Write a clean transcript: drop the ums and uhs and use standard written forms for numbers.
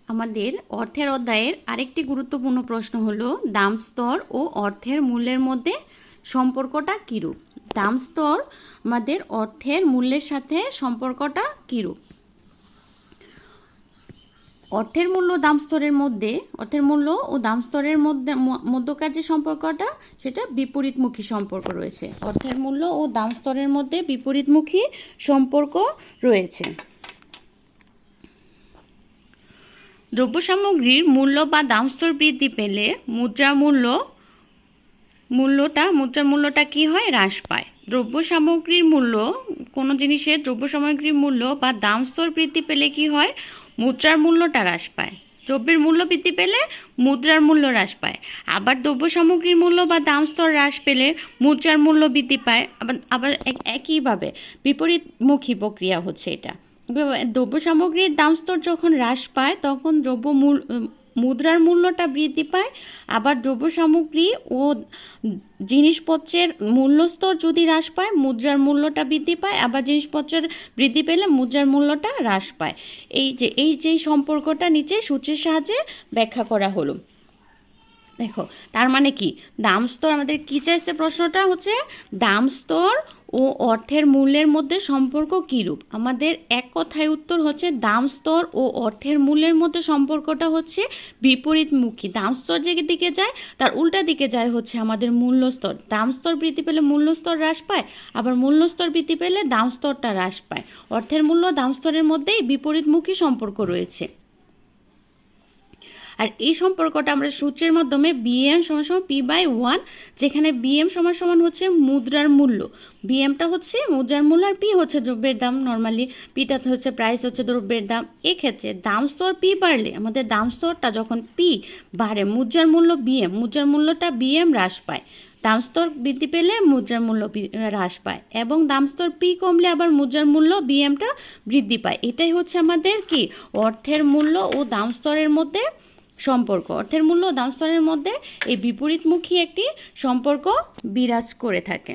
আমাদের অর্থের অধ্যায়ের আরেকটি গুরুত্বপূর্ণ প্রশ্ন হলো দাম স্তর ও অর্থের মূল্যের মধ্যে সম্পর্কটা কীরূপ। দাম স্তর আমাদের অর্থের মূল্যের সাথে সম্পর্কটা কীরূপ। অর্থের মূল্য দাম স্তরের মধ্যে অর্থের মূল্য ও দাম স্তরের মধ্যকার যে সম্পর্কটা সেটা বিপরীতমুখী সম্পর্ক রয়েছে। অর্থের মূল্য ও দাম স্তরের মধ্যে বিপরীতমুখী সম্পর্ক রয়েছে। দ্রব্য সামগ্রীর মূল্য বা দাম স্তর বৃদ্ধি পেলে মুদ্রার মূল্যটা কি হয়? হ্রাস পায়। দ্রব্য সামগ্রীর মূল্য, কোনো জিনিসের দ্রব্য সামগ্রীর মূল্য বা দাম স্তর বৃদ্ধি পেলে কি হয়? মুদ্রার মূল্যটা হ্রাস পায়। দ্রব্যের মূল্য বৃদ্ধি পেলে মুদ্রার মূল্য হ্রাস পায়। আবার দ্রব্য সামগ্রীর মূল্য বা দাম স্তর হ্রাস পেলে মুদ্রার মূল্য বৃদ্ধি পায়। আবার একইভাবে বিপরীতমুখী প্রক্রিয়া হচ্ছে এটা। দ্রব্য সামগ্রীর দাম স্তর যখন হ্রাস পায় তখন মুদ্রার মূল্যটা বৃদ্ধি পায়। আবার দ্রব্য সামগ্রী ও জিনিসপত্রের মূল্যস্তর যদি হ্রাস পায় মুদ্রার মূল্যটা বৃদ্ধি পায়। আবার জিনিসপত্রের বৃদ্ধি পেলে মুদ্রার মূল্যটা হ্রাস পায়। এই যে সম্পর্কটা নিচে সূত্রের সাহায্যে ব্যাখ্যা করা হলো। দেখো, তার মানে কি দাম স্তর আমাদের কি চাইছে? প্রশ্নটা হচ্ছে দাম স্তর ও অর্থের মূল্যের মধ্যে সম্পর্ক কীরূপ। আমাদের এক কথায় উত্তর হচ্ছে দাম স্তর ও অর্থের মূল্যের মধ্যে সম্পর্কটা হচ্ছে বিপরীতমুখী। দাম স্তর যে দিকে যায় তার উল্টা দিকে যায় হচ্ছে আমাদের মূল্যস্তর। দাম স্তর বৃদ্ধি পেলে মূল্যস্তর হ্রাস পায়, আবার মূল্যস্তর বৃদ্ধি পেলে দাম স্তরটা হ্রাস পায়। অর্থের মূল্য দাম স্তরের মধ্যেই বিপরীতমুখী সম্পর্ক রয়েছে। আর এই সম্পর্কটা আমরা সূত্রের মাধ্যমে বিএম সমান P/1, যেখানে বিএম সমান হচ্ছে মুদ্রার মূল্য, বিএমটা হচ্ছে মুদ্রার মূল্য আর পি হচ্ছে দ্রব্যের দাম। নর্মালি পিটা হচ্ছে প্রাইস, হচ্ছে দ্রব্যের দাম। এক্ষেত্রে দাম স্তর পি বাড়লে আমাদের দাম স্তরটা যখন পি বাড়ে মুদ্রার মূল্য বিএম, মুদ্রার মূল্যটা বিএম হ্রাস পায়। দাম স্তর বৃদ্ধি পেলে মুদ্রার মূল্য হ্রাস পায় এবং দাম স্তর পি কমলে আবার মুদ্রার মূল্য বিএমটা বৃদ্ধি পায়। এটাই হচ্ছে আমাদের কি অর্থের মূল্য ও দাম স্তরের মধ্যে সম্পর্ক। অর্থের মূল্য ও দাম স্তরের মধ্যে এই বিপরীতমুখী একটি সম্পর্ক বিরাজ করে থাকে।